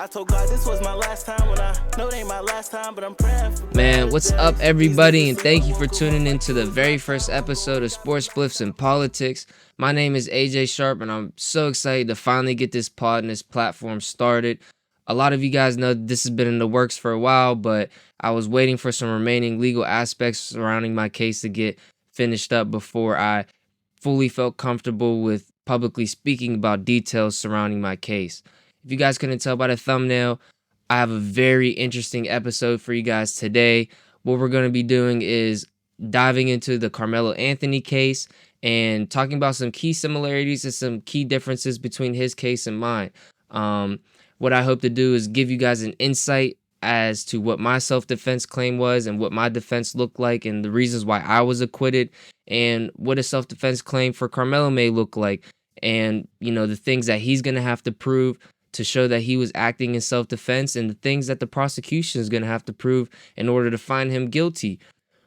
I told God this was my last time when I know it ain't my last time, but I'm praying for Man, what's up, everybody, and thank you for tuning in to the very first episode of Sports Spliffs and Politics. My name is AJ Sharp, and I'm so excited to finally get this pod and this platform started. A lot of you guys know this has been in the works for a while, but I was waiting for some remaining legal aspects surrounding my case to get finished up before I fully felt comfortable with publicly speaking about details surrounding my case. If you guys couldn't tell by the thumbnail, I have a very interesting episode for you guys today. What we're going to be doing is diving into the Karmelo Anthony case and talking about some key similarities and some key differences between his case and mine. What I hope to do is give you guys an insight as to what my self-defense claim was and what my defense looked like and the reasons why I was acquitted and what a self-defense claim for Karmelo may look like and, the things that he's going to have to prove to show that he was acting in self-defense and the things that the prosecution is going to have to prove in order to find him guilty.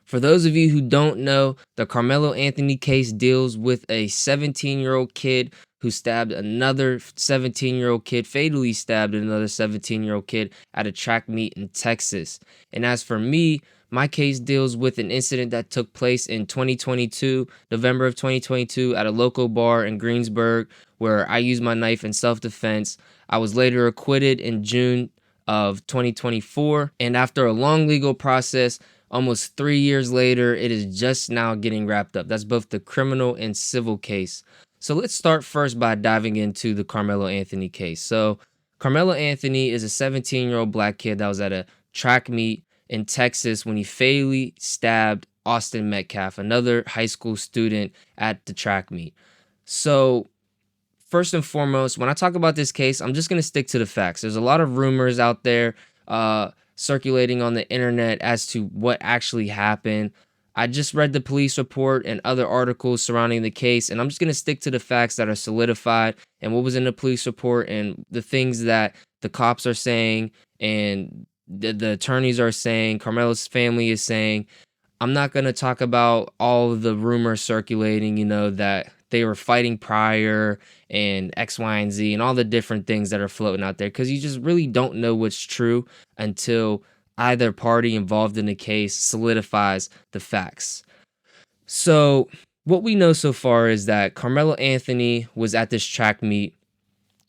For those of you who don't know, the Karmelo Anthony case deals with a 17-year-old kid who stabbed another 17-year-old kid, fatally stabbed another 17-year-old kid at a track meet in Texas. And as for me, my case deals with an incident that took place in 2022, November of 2022, at a local bar in Greensburg, where I used my knife in self-defense. I was later acquitted in June of 2024, and after a long legal process, almost 3 years later, it is just now getting wrapped up. That's both the criminal and civil case. So let's start first by diving into the Karmelo Anthony case. So Karmelo Anthony is a 17-year-old black kid that was at a track meet in Texas when he fatally stabbed Austin Metcalf, another high school student at the track meet. So first and foremost, when I talk about this case, I'm just going to stick to the facts. There's a lot of rumors out there circulating on the internet as to what actually happened. I just read the police report and other articles surrounding the case, and I'm just going to stick to the facts that are solidified and what was in the police report and the things that the cops are saying and the attorneys are saying, Karmelo's family is saying. I'm not going to talk about all of the rumors circulating, that they were fighting prior and X, Y, and Z and all the different things that are floating out there because you just really don't know what's true until either party involved in the case solidifies the facts. So what we know so far is that Karmelo Anthony was at this track meet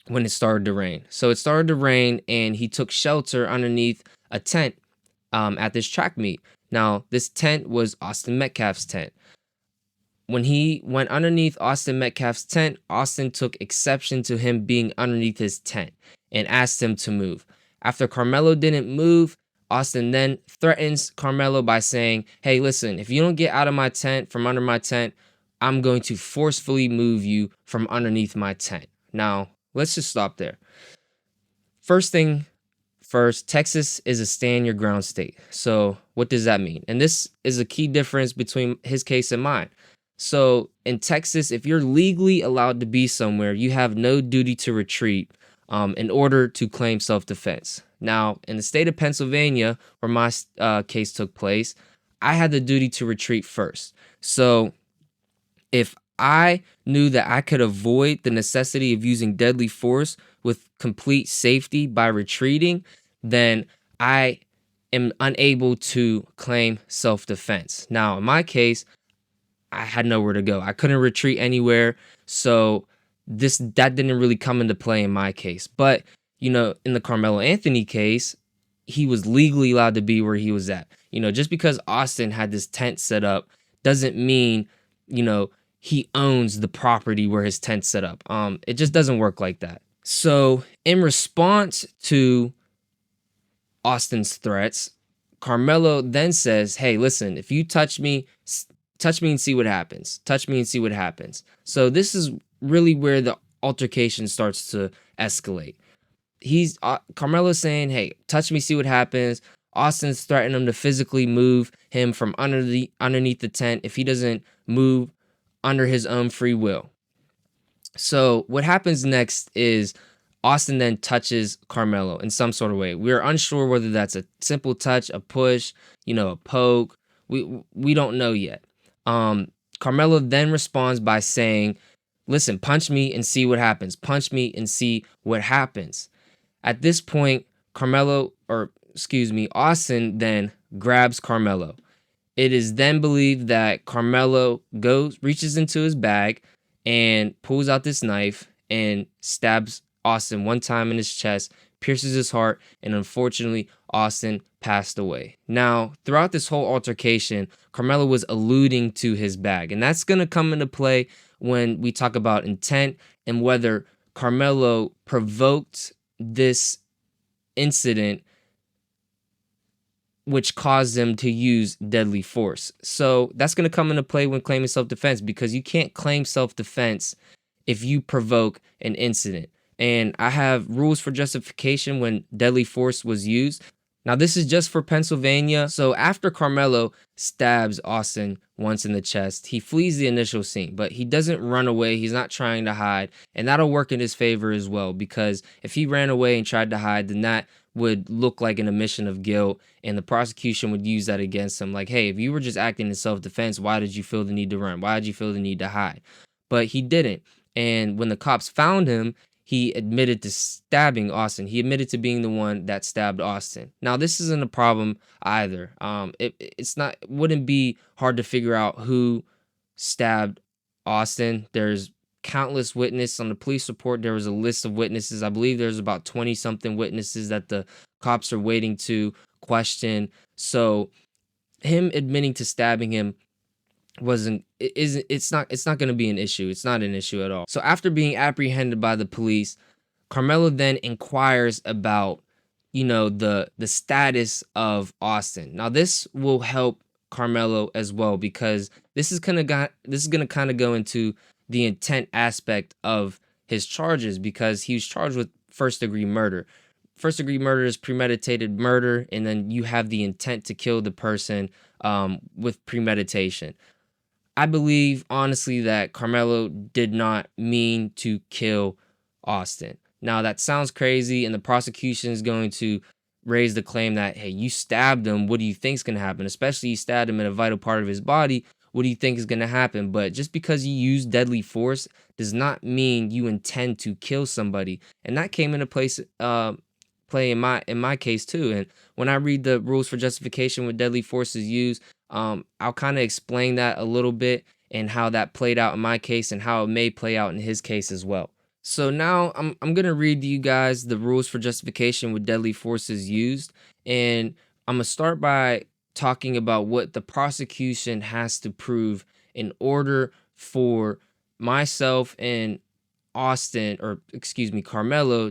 when it started to rain. So it started to rain and he took shelter underneath a tent at this track meet. Now, this tent was Austin Metcalf's tent. When he went underneath Austin Metcalf's tent, Austin took exception to him being underneath his tent and asked him to move. After Karmelo didn't move, Austin then threatens Karmelo by saying, hey, listen, if you don't get out of my tent, from under my tent, I'm going to forcefully move you from underneath my tent. Now, let's just stop there. First thing first, Texas is a stand-your-ground state. So what does that mean? And this is a key difference between his case and mine. So in Texas, if you're legally allowed to be somewhere, you have no duty to retreat in order to claim self-defense. Now, in the state of Pennsylvania, where my case took place, I had the duty to retreat first. So if I knew that I could avoid the necessity of using deadly force with complete safety by retreating, then I am unable to claim self-defense. Now, in my case, I had nowhere to go. I couldn't retreat anywhere, so that didn't really come into play in my case. But, in the Karmelo Anthony case, he was legally allowed to be where he was at. Just because Austin had this tent set up doesn't mean, he owns the property where his tent's set up. It just doesn't work like that. So in response to Austin's threats, Karmelo then says, hey, listen, if you touch me and see what happens. Touch me and see what happens. So this is really where the altercation starts to escalate. Karmelo's saying, hey, touch me, see what happens. Austin's threatening him to physically move him from underneath the tent if he doesn't move under his own free will. So what happens next is Austin then touches Karmelo in some sort of way. We're unsure whether that's a simple touch, a push, a poke. We don't know yet. Karmelo then responds by saying, listen, punch me and see what happens. Punch me and see what happens. At this point, Austin then grabs Karmelo. It is then believed that Karmelo reaches into his bag and pulls out this knife and stabs Austin one time in his chest, pierces his heart, and unfortunately, Austin passed away. Now, throughout this whole altercation, Karmelo was alluding to his bag, and that's going to come into play when we talk about intent and whether Karmelo provoked this incident which caused them to use deadly force. So that's going to come into play when claiming self-defense, because you can't claim self-defense if you provoke an incident. And I have rules for justification when deadly force was used. Now, this is just for Pennsylvania. So after Karmelo stabs Austin once in the chest, he flees the initial scene, but he doesn't run away. He's not trying to hide. And that'll work in his favor as well, because if he ran away and tried to hide, then that would look like an admission of guilt, and the prosecution would use that against him. Like, hey, if you were just acting in self-defense, why did you feel the need to run? Why did you feel the need to hide? But he didn't. And when the cops found him, he admitted to stabbing Austin. He admitted to being the one that stabbed Austin. Now, this isn't a problem either. It wouldn't be hard to figure out who stabbed Austin. There's countless witnesses on the police report. There was a list of witnesses. I believe there's about 20 something witnesses that the cops are waiting to question. So him admitting to stabbing him it's not going to be an issue. It's not an issue at all. So after being apprehended by the police, Karmelo then inquires about, the status of Austin. Now, this will help Karmelo as well, because this is going to kind of go into the intent aspect of his charges, because he was charged with first-degree murder. First-degree murder is premeditated murder, and then you have the intent to kill the person with premeditation. I believe, honestly, that Karmelo did not mean to kill Austin. Now, that sounds crazy, and the prosecution is going to raise the claim that, hey, you stabbed him. What do you think is going to happen? Especially you stabbed him in a vital part of his body. What do you think is going to happen? But just because you use deadly force does not mean you intend to kill somebody. And that came into play in my case too. And when I read the rules for justification when deadly force is used, I'll kind of explain that a little bit and how that played out in my case and how it may play out in his case as well. So now I'm gonna read to you guys the rules for justification with deadly force is used, and I'm gonna start by talking about what the prosecution has to prove in order for myself and Karmelo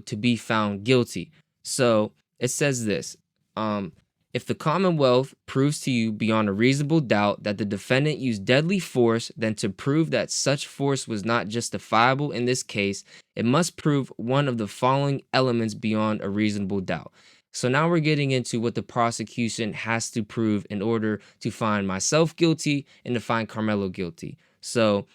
to be found guilty. So it says this. If the Commonwealth proves to you beyond a reasonable doubt that the defendant used deadly force, then to prove that such force was not justifiable in this case, it must prove one of the following elements beyond a reasonable doubt. So now we're getting into what the prosecution has to prove in order to find myself guilty and to find Karmelo guilty. So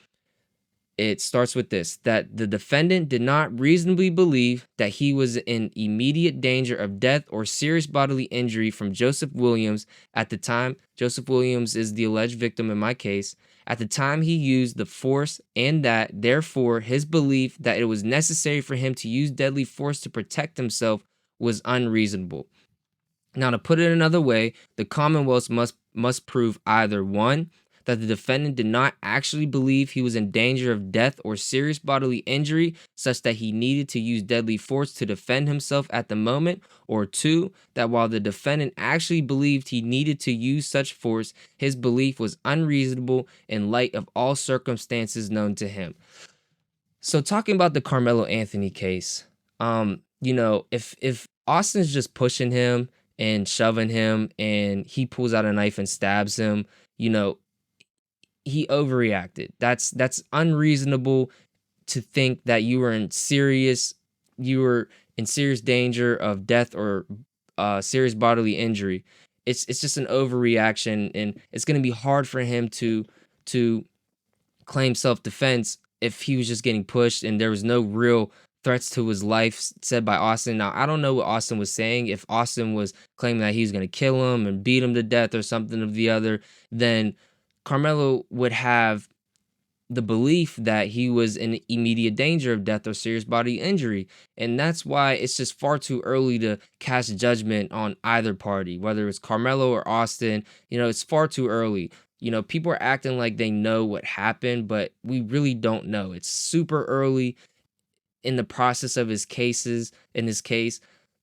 it starts with this, that the defendant did not reasonably believe that he was in immediate danger of death or serious bodily injury from Joseph Williams at the time. Joseph Williams is the alleged victim in my case. At the time he used the force, and that, therefore, his belief that it was necessary for him to use deadly force to protect himself was unreasonable. Now, to put it another way, the Commonwealth must prove either 1, that the defendant did not actually believe he was in danger of death or serious bodily injury such that he needed to use deadly force to defend himself at the moment, or 2, that while the defendant actually believed he needed to use such force, his belief was unreasonable in light of all circumstances known to him. So talking about the Karmelo Anthony case, if Austin's just pushing him and shoving him and he pulls out a knife and stabs him, he overreacted. That's unreasonable to think that you were in serious danger of death or serious bodily injury. It's just an overreaction, and it's going to be hard for him to claim self-defense if he was just getting pushed and there was no real threats to his life said by Austin. Now, I don't know what Austin was saying. If Austin was claiming that he was going to kill him and beat him to death or something of the other, then Karmelo would have the belief that he was in immediate danger of death or serious bodily injury. And that's why it's just far too early to cast judgment on either party, whether it's Karmelo or Austin. It's far too early. People are acting like they know what happened, but we really don't know. It's super early in the process of his cases. In his case,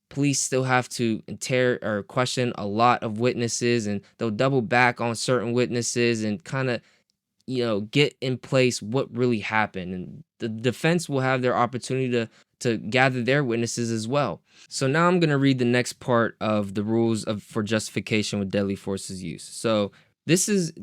police still have to interrogate or question a lot of witnesses, and they'll double back on certain witnesses and kind of get in place what really happened. And the defense will have their opportunity to gather their witnesses as well. So now I'm going to read the next part of the rules for justification with deadly forces use. So this is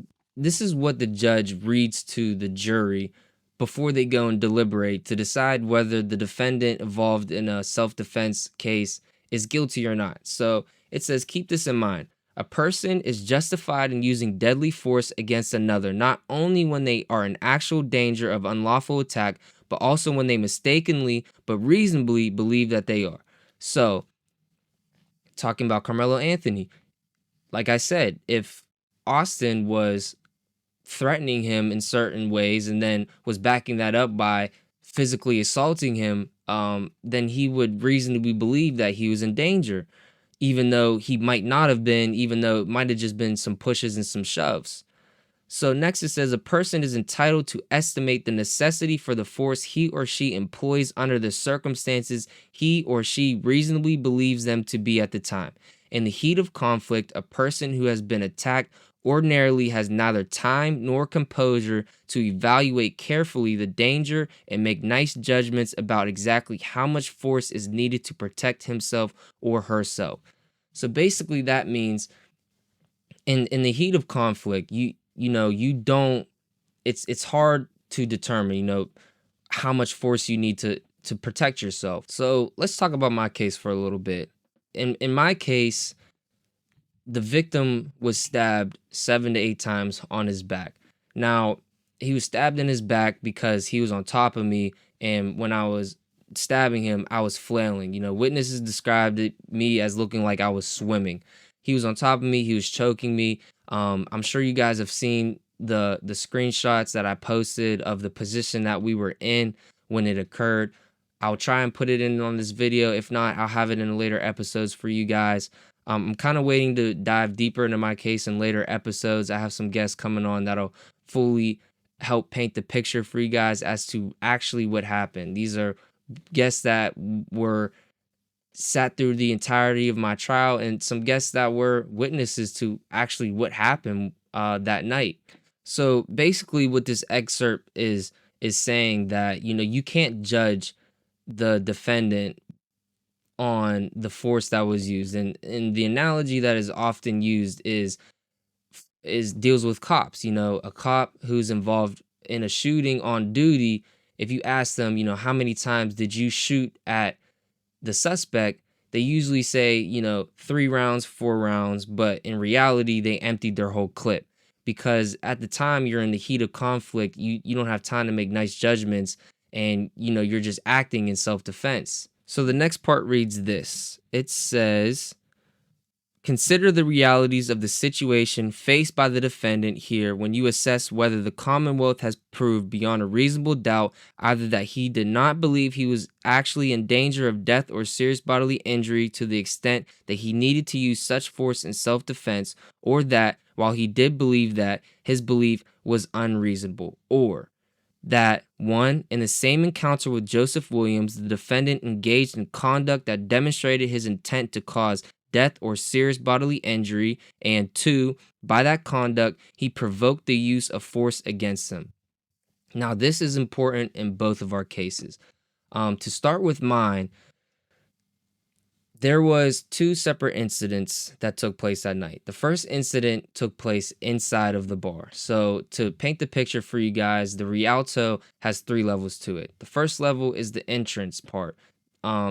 what the judge reads to the jury before they go and deliberate to decide whether the defendant involved in a self-defense case is guilty or not. So it says, keep this in mind. A person is justified in using deadly force against another, not only when they are in actual danger of unlawful attack, but also when they mistakenly but reasonably believe that they are. So, talking about Carmelo Anthony, like I said, if Austin was threatening him in certain ways and then was backing that up by physically assaulting him, then he would reasonably believe that he was in danger, even though he might not have been, even though it might have just been some pushes and some shoves. So next it says, a person is entitled to estimate the necessity for the force he or she employs under the circumstances he or she reasonably believes them to be at the time. In the heat of conflict, a person who has been attacked ordinarily has neither time nor composure to evaluate carefully the danger and make nice judgments about exactly how much force is needed to protect himself or herself. So basically that means in the heat of conflict, you don't, it's hard to determine, how much force you need to protect yourself. So let's talk about my case for a little bit. In my case, the victim was stabbed 7 to 8 times on his back. Now, he was stabbed in his back because he was on top of me, and when I was stabbing him, I was flailing. Witnesses described me as looking like I was swimming. He was on top of me. He was choking me. I'm sure you guys have seen the screenshots that I posted of the position that we were in when it occurred. I'll try and put it in on this video. If not, I'll have it in later episodes for you guys. I'm kind of waiting to dive deeper into my case in later episodes. I have some guests coming on that'll fully help paint the picture for you guys as to actually what happened. These are guests that were sat through the entirety of my trial, and some guests that were witnesses to actually what happened that night. So basically what this excerpt is saying that, you can't judge the defendant on the force that was used. And the analogy that is often used is deals with cops. A cop who's involved in a shooting on duty, if you ask them, how many times did you shoot at the suspect, they usually say, 3 rounds, 4 rounds, but in reality, they emptied their whole clip. Because at the time you're in the heat of conflict, you don't have time to make nice judgments, and you're just acting in self-defense. So the next part reads this. It says, consider the realities of the situation faced by the defendant here when you assess whether the Commonwealth has proved beyond a reasonable doubt either that he did not believe he was actually in danger of death or serious bodily injury to the extent that he needed to use such force in self-defense, or that, while he did believe that, his belief was unreasonable, or that 1. In the same encounter with Joseph Williams, the defendant engaged in conduct that demonstrated his intent to cause death or serious bodily injury, and 2. By that conduct, he provoked the use of force against him. Now, this is important in both of our cases. To start with mine, there was 2 separate incidents that took place that night. The first incident took place inside of the bar. So to paint the picture for you guys, the Rialto has 3 levels to it. The first level is the entrance part.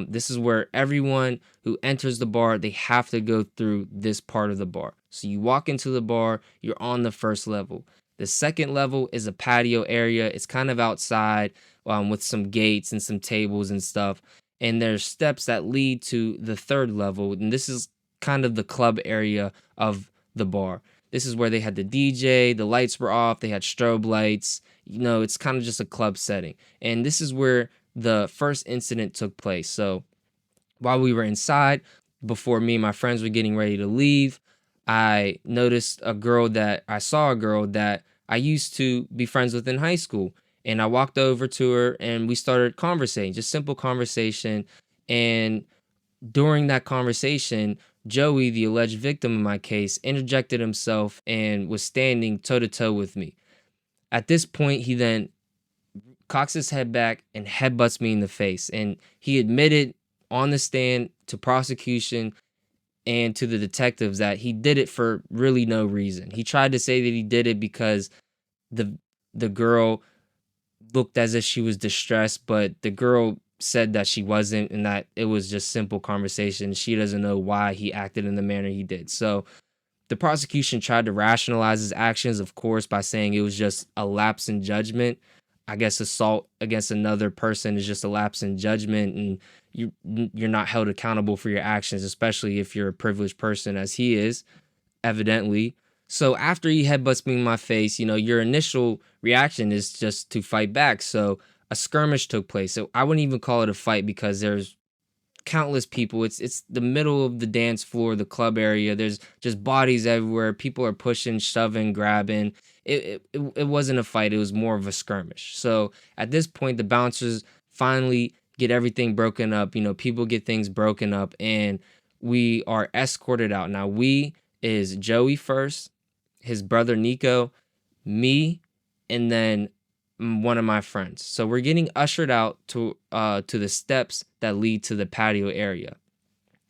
This is where everyone who enters the bar, they have to go through this part of the bar. So you walk into the bar, you're on the first level. The second level is a patio area. It's kind of outside with some gates and some tables and stuff. And there's steps that lead to the third level. And this is kind of the club area of the bar. This is where they had the DJ, the lights were off, they had strobe lights. it's kind of just a club setting. And this is where the first incident took place. So while we were inside, before me and my friends were getting ready to leave, I saw a girl that I used to be friends with in high school. And I walked over to her and we started conversating, just simple conversation. And during that conversation, Joey, the alleged victim in my case, interjected himself and was standing toe to toe with me. At this point, he then cocks his head back and headbutts me in the face. And he admitted on the stand to prosecution and to the detectives that he did it for really no reason. He tried to say that he did it because the the girl looked as if she was distressed, but the girl said that she wasn't and that it was just simple conversation. She doesn't know why he acted in the manner he did. So the prosecution tried to rationalize his actions, of course, by saying it was just a lapse in judgment. I guess assault against another person is just a lapse in judgment, and you're not held accountable for your actions, especially if you're a privileged person, as he is, evidently. So after he headbutts me in my face, your initial reaction is just to fight back. So a skirmish took place. So I wouldn't even call it a fight because there's countless people. It's the middle of the dance floor, the club area. There's just bodies everywhere. People are pushing, shoving, grabbing. It wasn't a fight. It was more of a skirmish. So at this point, the bouncers finally get everything broken up. People get things broken up, and we are escorted out. Now, we is Joey first, his brother Nico, me, and then one of my friends. So we're getting ushered out to the steps that lead to the patio area.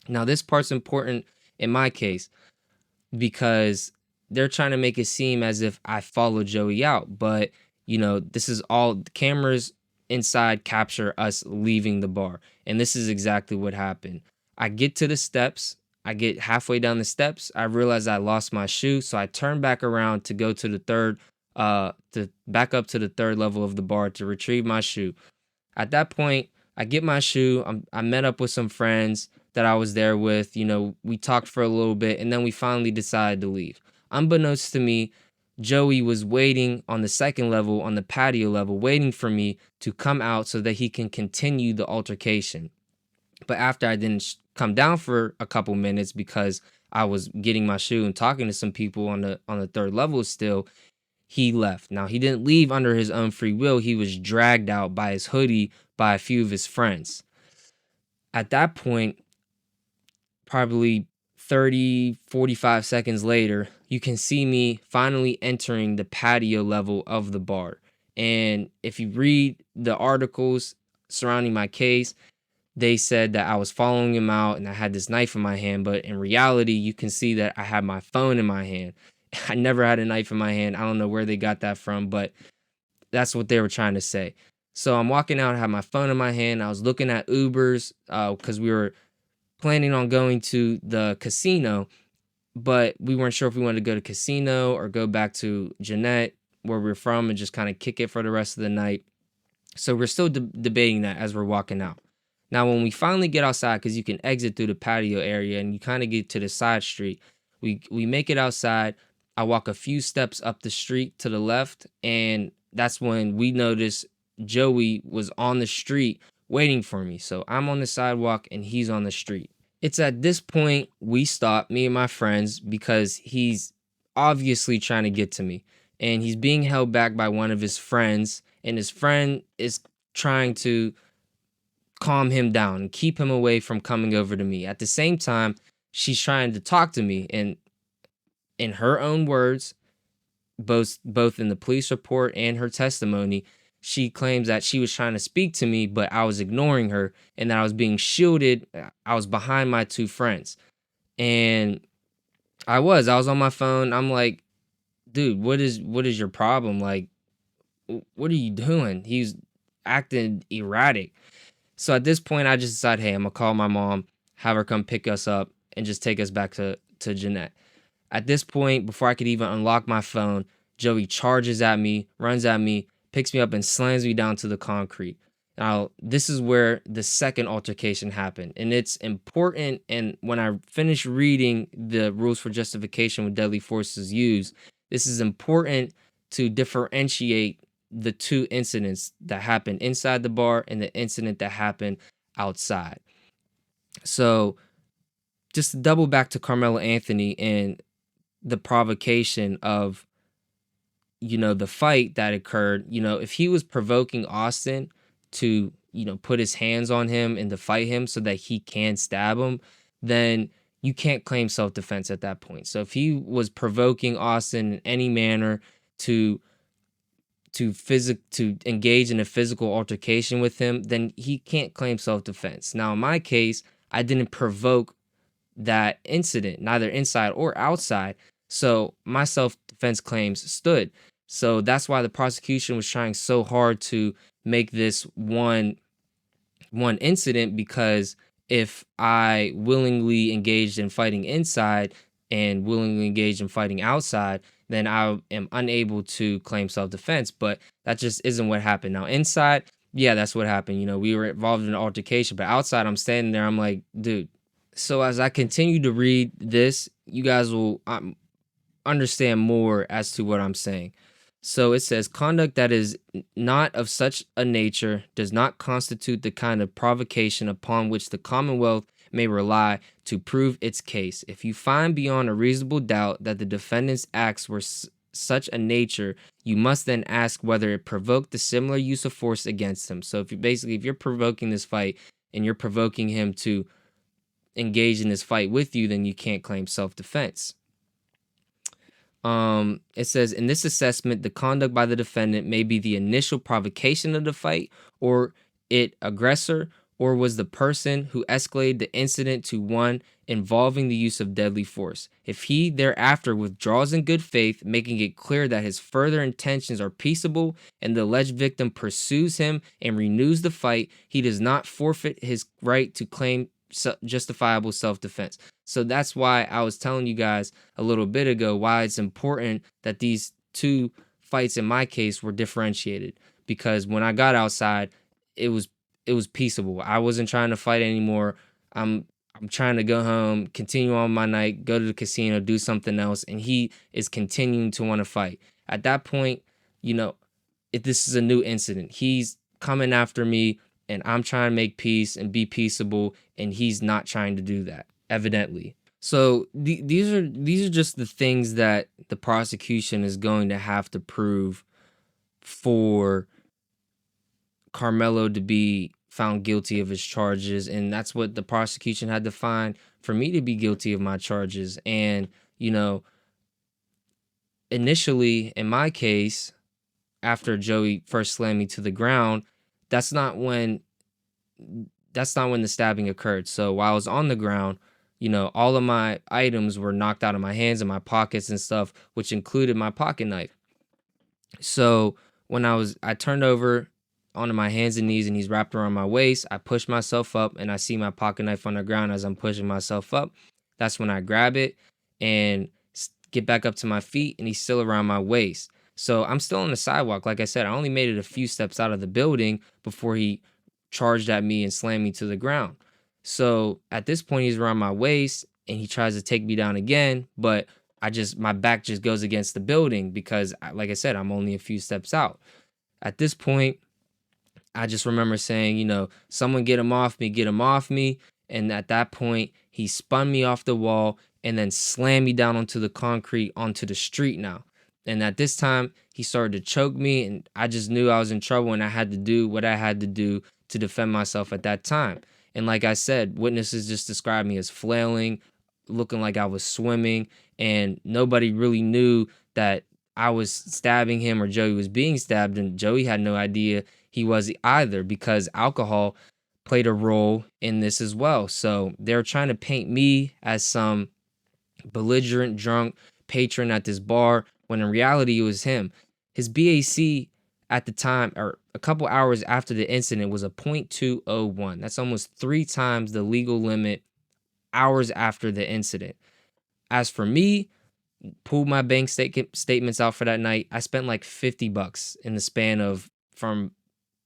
Now, this part's important in my case because they're trying to make it seem as if I followed Joey out, but this is all the cameras inside capture us leaving the bar, and this is exactly what happened. I get to the steps. I get halfway down the steps. I realize I lost my shoe, so I turn back around to go to the to back up to the third level of the bar to retrieve my shoe. At that point, I get my shoe. I met up with some friends that I was there with. We talked for a little bit, and then we finally decided to leave. Unbeknownst to me, Joey was waiting on the second level, on the patio level, waiting for me to come out so that he can continue the altercation. But after I didn't come down for a couple minutes because I was getting my shoe and talking to some people on the third level still, he left. Now, he didn't leave under his own free will. He was dragged out by his hoodie by a few of his friends. At that point, probably 30, 45 seconds later, you can see me finally entering the patio level of the bar. And if you read the articles surrounding my case, they said that I was following him out and I had this knife in my hand. But in reality, you can see that I had my phone in my hand. I never had a knife in my hand. I don't know where they got that from, but that's what they were trying to say. So I'm walking out, I had my phone in my hand. I was looking at Ubers because we were planning on going to the casino, but we weren't sure if we wanted to go to casino or go back to Jeanette, where we're from, and just kind of kick it for the rest of the night. So we're still debating that as we're walking out. Now, when we finally get outside, because you can exit through the patio area and you kind of get to the side street, we make it outside. I walk a few steps up the street to the left, and that's when we notice Joey was on the street waiting for me. So I'm on the sidewalk and he's on the street. It's at this point we stop, me and my friends, because he's obviously trying to get to me. And he's being held back by one of his friends, and his friend is trying to calm him down and keep him away from coming over to me. At the same time, she's trying to talk to me, and in her own words, both in the police report and her testimony, she claims that she was trying to speak to me, but I was ignoring her and that I was being shielded. I was behind my two friends. And I was on my phone. I'm like, dude, what is your problem? Like, what are you doing? He's acting erratic. So at this point, I just decided, hey, I'm gonna call my mom, have her come pick us up, and just take us back to Jeanette. At this point, before I could even unlock my phone, Joey charges at me, runs at me, picks me up, and slams me down to the concrete. Now, this is where the second altercation happened, and it's important. And when I finish reading the rules for justification when deadly force is used, this is important to differentiate the two incidents that happened inside the bar and the incident that happened outside. So just to double back to Carmelo Anthony and the provocation of, the fight that occurred, if he was provoking Austin to, put his hands on him and to fight him so that he can stab him, then you can't claim self-defense at that point. So if he was provoking Austin in any manner to engage in a physical altercation with him, then he can't claim self-defense. Now, in my case, I didn't provoke that incident, neither inside or outside. So my self-defense claims stood. So that's why the prosecution was trying so hard to make this one incident, because if I willingly engaged in fighting inside and willingly engaged in fighting outside, then I am unable to claim self-defense. But that just isn't what happened. Now, inside, yeah, that's what happened. We were involved in an altercation, but outside, I'm standing there, I'm like, dude. So as I continue to read this, you guys will understand more as to what I'm saying. So it says, conduct that is not of such a nature does not constitute the kind of provocation upon which the Commonwealth may rely to prove its case. If you find beyond a reasonable doubt that the defendant's acts were such a nature, you must then ask whether it provoked the similar use of force against him. So if you're provoking this fight and you're provoking him to engage in this fight with you, then you can't claim self-defense. It says, in this assessment, the conduct by the defendant may be the initial provocation of the fight, or it aggressor, or was the person who escalated the incident to one involving the use of deadly force. If he thereafter withdraws in good faith, making it clear that his further intentions are peaceable, and the alleged victim pursues him and renews the fight, he does not forfeit his right to claim justifiable self-defense. So that's why I was telling you guys a little bit ago why it's important that these two fights in my case were differentiated, because when I got outside, it was peaceable. I wasn't trying to fight anymore. I'm trying to go home, continue on my night, go to the casino, do something else, and he is continuing to want to fight. At that point, if this is a new incident, he's coming after me, and I'm trying to make peace and be peaceable, and he's not trying to do that, evidently. So these are just the things that the prosecution is going to have to prove for Karmelo to be found guilty of his charges, and that's what the prosecution had to find for me to be guilty of my charges. And initially in my case, after Joey first slammed me to the ground, that's not when the stabbing occurred. So while I was on the ground, all of my items were knocked out of my hands and my pockets and stuff, which included my pocket knife. So when I turned over onto my hands and knees and he's wrapped around my waist, I push myself up and I see my pocket knife on the ground as I'm pushing myself up. That's when I grab it and get back up to my feet, and he's still around my waist. So I'm still on the sidewalk. Like I said, I only made it a few steps out of the building before he charged at me and slammed me to the ground. So at this point, he's around my waist and he tries to take me down again, but my back just goes against the building because, like I said, I'm only a few steps out. At this point, I just remember saying, someone get him off me. And at that point, he spun me off the wall and then slammed me down onto the concrete, onto the street now. And at this time, he started to choke me, and I just knew I was in trouble, and I had to do what I had to do to defend myself at that time. And like I said, witnesses just described me as flailing, looking like I was swimming, and nobody really knew that I was stabbing him or Joey was being stabbed, and Joey had no idea he was either, because alcohol played a role in this as well. So they were trying to paint me as some belligerent drunk patron at this bar, when in reality it was him. His BAC at the time, or a couple hours after the incident, was a .201. That's almost 3 times the legal limit hours after the incident. As for me, pulled my bank statements out for that night. I spent like $50 in the span of from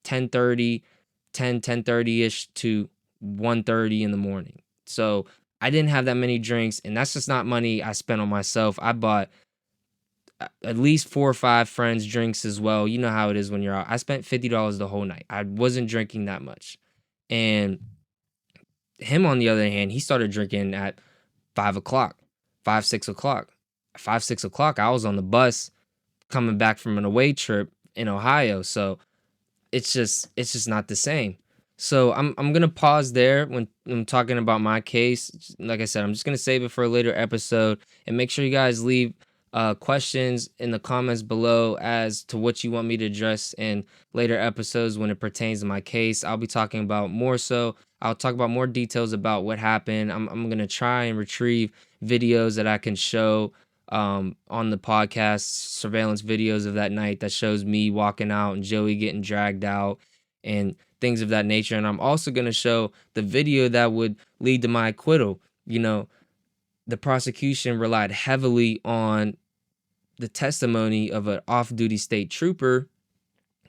10:30-ish to 1:30 in the morning. So I didn't have that many drinks, and that's just not money I spent on myself. I bought at least 4 or 5 friends drinks as well. You know how it is when you're out. I spent $50 the whole night. I wasn't drinking that much. And him, on the other hand, he started drinking at 5 o'clock, 5, 6 o'clock. 5, 6 o'clock, I was on the bus coming back from an away trip in Ohio. So it's just not the same. So I'm gonna pause there when I'm talking about my case. Like I said, I'm just gonna save it for a later episode, and make sure you guys leave questions in the comments below as to what you want me to address in later episodes when it pertains to my case. I'll be talking about more so. I'll talk about more details about what happened. I'm gonna try and retrieve videos that I can show on the podcast, surveillance videos of that night that shows me walking out and Joey getting dragged out and things of that nature. And I'm also going to show the video that would lead to my acquittal. You know, the prosecution relied heavily on the testimony of an off-duty state trooper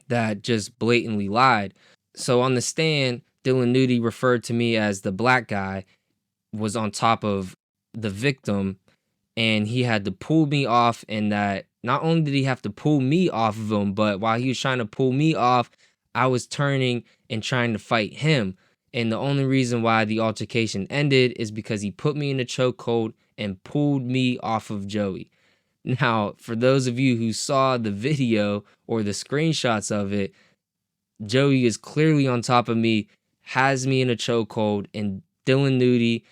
that just blatantly lied. So on the stand, Dylan Nudie, referred to me as the black guy, was on top of the victim, and he had to pull me off. And that not only did he have to pull me off of him, but while he was trying to pull me off, I was turning and trying to fight him. And the only reason why the altercation ended is because he put me in a chokehold and pulled me off of Joey. Now, for those of you who saw the video or the screenshots of it, Joey is clearly on top of me, has me in a chokehold, and Dylan Nudie,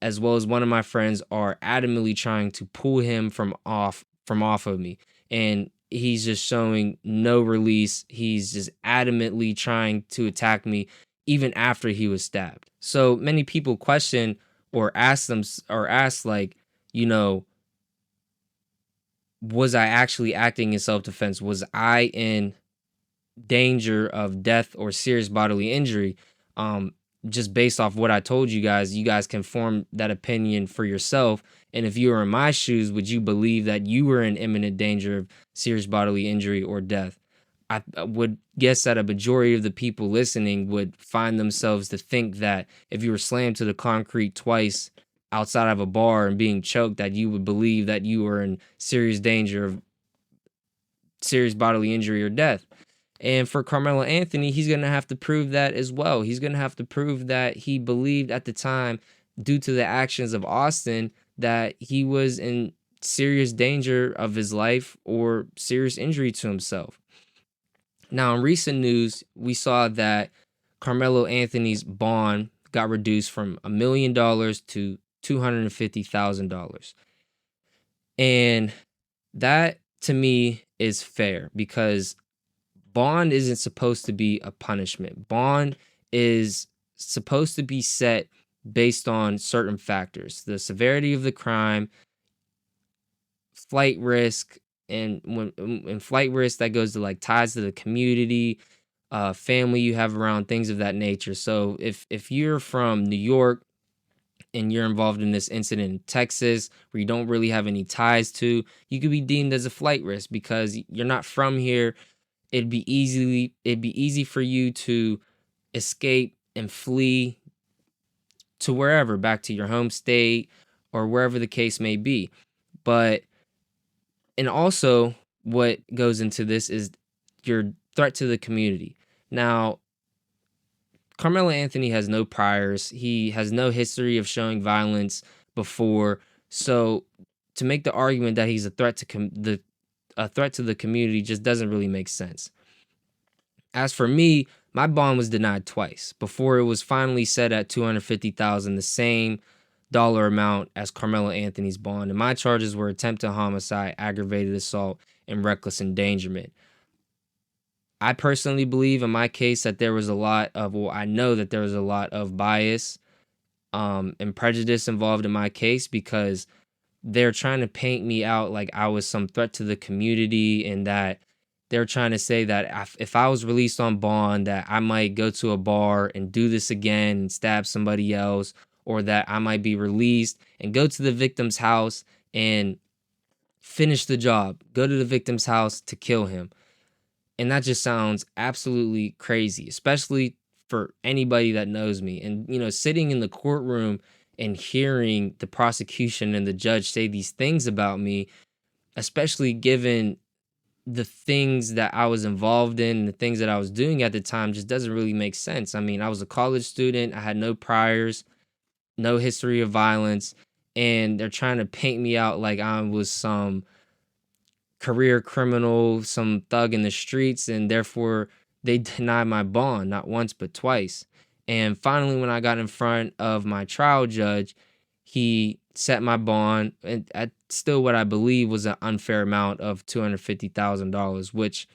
as well as one of my friends, are adamantly trying to pull him from off of me. And he's just showing no release. He's just adamantly trying to attack me even after he was stabbed. So many people question or ask like, you know, was I actually acting in self-defense? Was I in danger of death or serious bodily injury? Just based off what I told you guys can form that opinion for yourself. And if you were in my shoes, would you believe that you were in imminent danger of serious bodily injury or death? I would guess that a majority of the people listening would find themselves to think that if you were slammed to the concrete twice outside of a bar and being choked, that you would believe that you were in serious danger of serious bodily injury or death. And for Karmelo Anthony, he's going to have to prove that as well. He's going to have to prove that he believed at the time, due to the actions of Austin, that he was in serious danger of his life or serious injury to himself. Now, in recent news, we saw that Karmelo Anthony's bond got reduced from $1 million to $250,000. And that, to me, is fair, because bond isn't supposed to be a punishment. Bond is supposed to be set based on certain factors: the severity of the crime, flight risk, and when flight risk, that goes to like ties to the community, family you have around, things of that nature. So if you're from New York and you're involved in this incident in Texas where you don't really have any ties to, you could be deemed as a flight risk because you're not from here. It'd be easy for you to escape and flee to wherever, back to your home state or wherever the case may be. And also what goes into this is your threat to the community. Now, Karmelo Anthony has no priors. He has no history of showing violence before. So to make the argument that he's a threat to the community just doesn't really make sense. As for me, my bond was denied twice before it was finally set at $250,000, the same dollar amount as Karmelo Anthony's bond. And my charges were attempted homicide, aggravated assault, and reckless endangerment. I personally believe in my case that there was I know that there was a lot of bias and prejudice involved in my case, because they're trying to paint me out like I was some threat to the community, and that they're trying to say that if I was released on bond, that I might go to a bar and do this again and stab somebody else, or that I might be released and go to the victim's house and finish the job, go to the victim's house to kill him. And that just sounds absolutely crazy, especially for anybody that knows me. And, you know, sitting in the courtroom and hearing the prosecution and the judge say these things about me, especially given the things that I was involved in, the things that I was doing at the time just doesn't really make sense. I mean, I was a college student, I had no priors, no history of violence, and they're trying to paint me out like I was some career criminal, some thug in the streets, and therefore they denied my bond not once but twice. And finally, when I got in front of my trial judge, he set my bond at still what I believe was an unfair amount of $250,000, which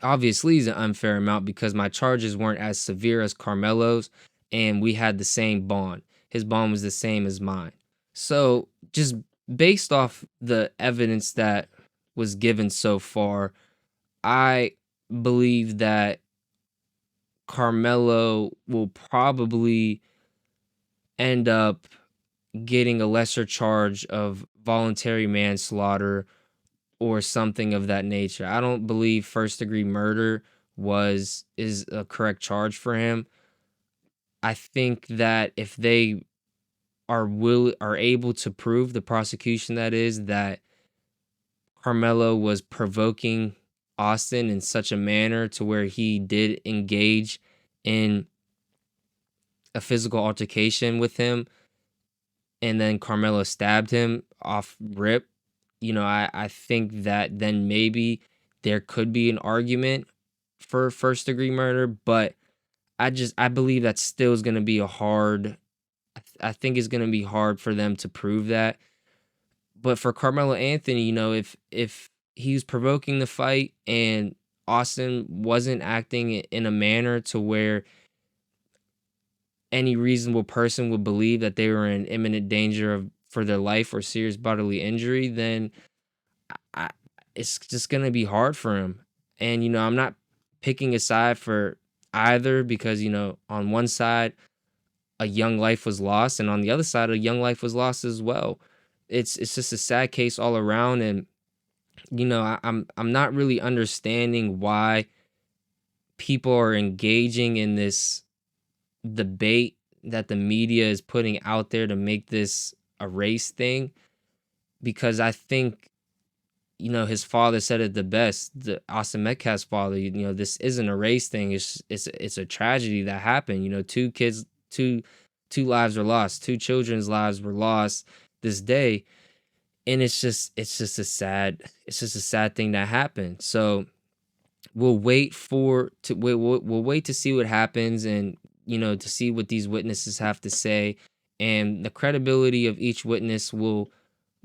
obviously is an unfair amount because my charges weren't as severe as Carmelo's, and we had the same bond. His bond was the same as mine. So, just based off the evidence that was given so far, I believe that Carmelo will probably end up getting a lesser charge of voluntary manslaughter or something of that nature. I don't believe first degree murder is a correct charge for him. I think that if they are able to prove, the prosecution that is, that Carmelo was provoking Austin in such a manner to where he did engage in a physical altercation with him, and then Carmelo stabbed him off rip, I think that then maybe there could be an argument for first degree murder, but I believe that still is going to be a hard. I think it's going to be hard for them to prove that. But for Carmelo Anthony, if he was provoking the fight and Austin wasn't acting in a manner to where any reasonable person would believe that they were in imminent danger for their life or serious bodily injury, then I, it's just going to be hard for him. And, I'm not picking a side for either because, on one side, a young life was lost, and on the other side, a young life was lost as well. It's just a sad case all around, and I'm not really understanding why people are engaging in this debate that the media is putting out there to make this a race thing, because I think his father said it the best. The Austin Metcalf's father, this isn't a race thing. It's a tragedy that happened. Two kids, two lives were lost. Two children's lives were lost this day, and it's just a sad thing that happened. So we'll we'll wait to see what happens, and to see what these witnesses have to say, and the credibility of each witness will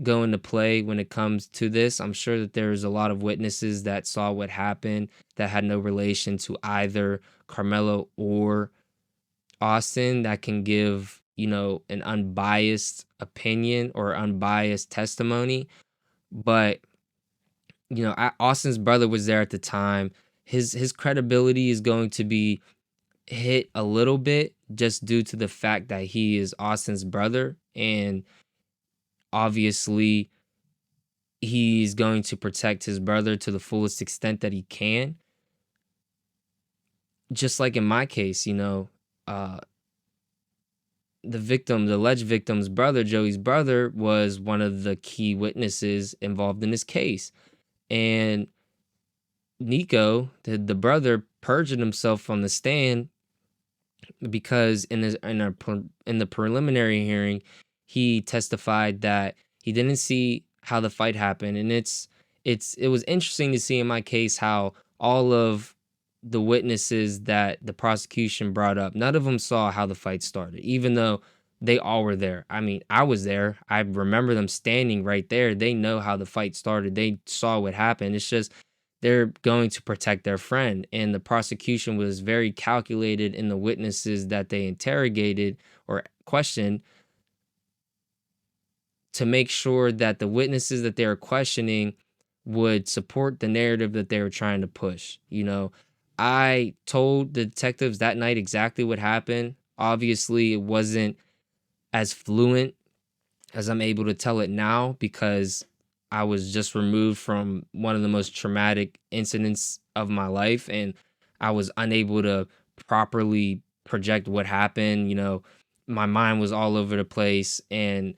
go into play when it comes to this. I'm sure that there's a lot of witnesses that saw what happened that had no relation to either Carmelo or Austin that can give, an unbiased opinion or unbiased testimony. But, Austin's brother was there at the time. His credibility is going to be hit a little bit just due to the fact that he is Austin's brother, and obviously he's going to protect his brother to the fullest extent that he can. Just like in my case, the alleged victim's brother, Joey's brother, was one of the key witnesses involved in this case. And Nico, the brother, perjured himself on the stand because in the preliminary hearing, he testified that he didn't see how the fight happened, and it was interesting to see in my case how all of the witnesses that the prosecution brought up, none of them saw how the fight started, even though they all were there. I mean, I was there. I remember them standing right there. They know how the fight started. They saw what happened. It's just they're going to protect their friend. And the prosecution was very calculated in the witnesses that they interrogated or questioned to make sure that the witnesses that they were questioning would support the narrative that they were trying to push. I told the detectives that night exactly what happened. Obviously, it wasn't as fluent as I'm able to tell it now because I was just removed from one of the most traumatic incidents of my life, and I was unable to properly project what happened. My mind was all over the place, and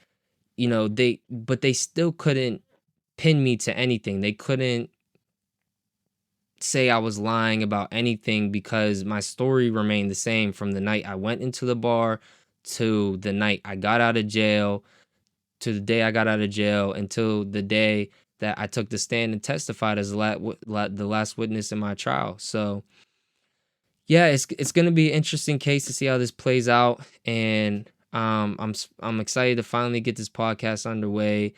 they still couldn't pin me to anything. They couldn't say I was lying about anything because my story remained the same from the night I went into the bar to the night I got out of jail to the day I got out of jail until the day that I took the stand and testified as the last witness in my trial. So yeah, it's gonna be an interesting case to see how this plays out, and I'm excited to finally get this podcast underway.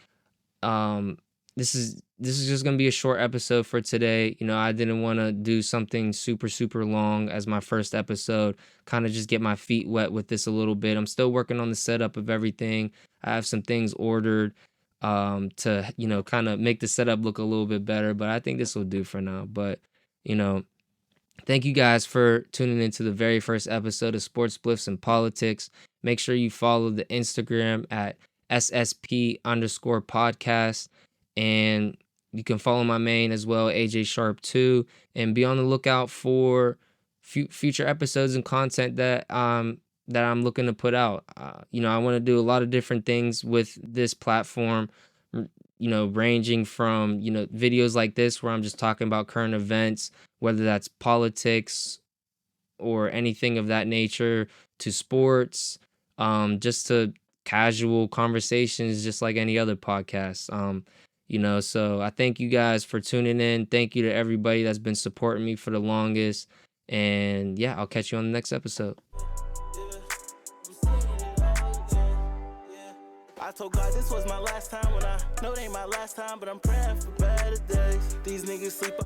Um, this is just gonna be a short episode for today. You know, I didn't want to do something super long as my first episode. Kind of just get my feet wet with this a little bit. I'm still working on the setup of everything. I have some things ordered to kind of make the setup look a little bit better, but I think this will do for now. But you know, thank you guys for tuning into the very first episode of Sports Spliffs and Politics. Make sure you follow the Instagram at SSP_podcast. And you can follow my main as well, AJ Sharp 2. And be on the lookout for future episodes and content that I'm looking to put out. I want to do a lot of different things with this platform, ranging from, videos like this where I'm just talking about current events, whether that's politics or anything of that nature, to sports, just to casual conversations, just like any other podcast. So I thank you guys for tuning in. Thank you to everybody that's been supporting me for the longest. And yeah, I'll catch you on the next episode. I told God this was my last time when I know it ain't my last time, but I'm praying for better days. These niggas sleep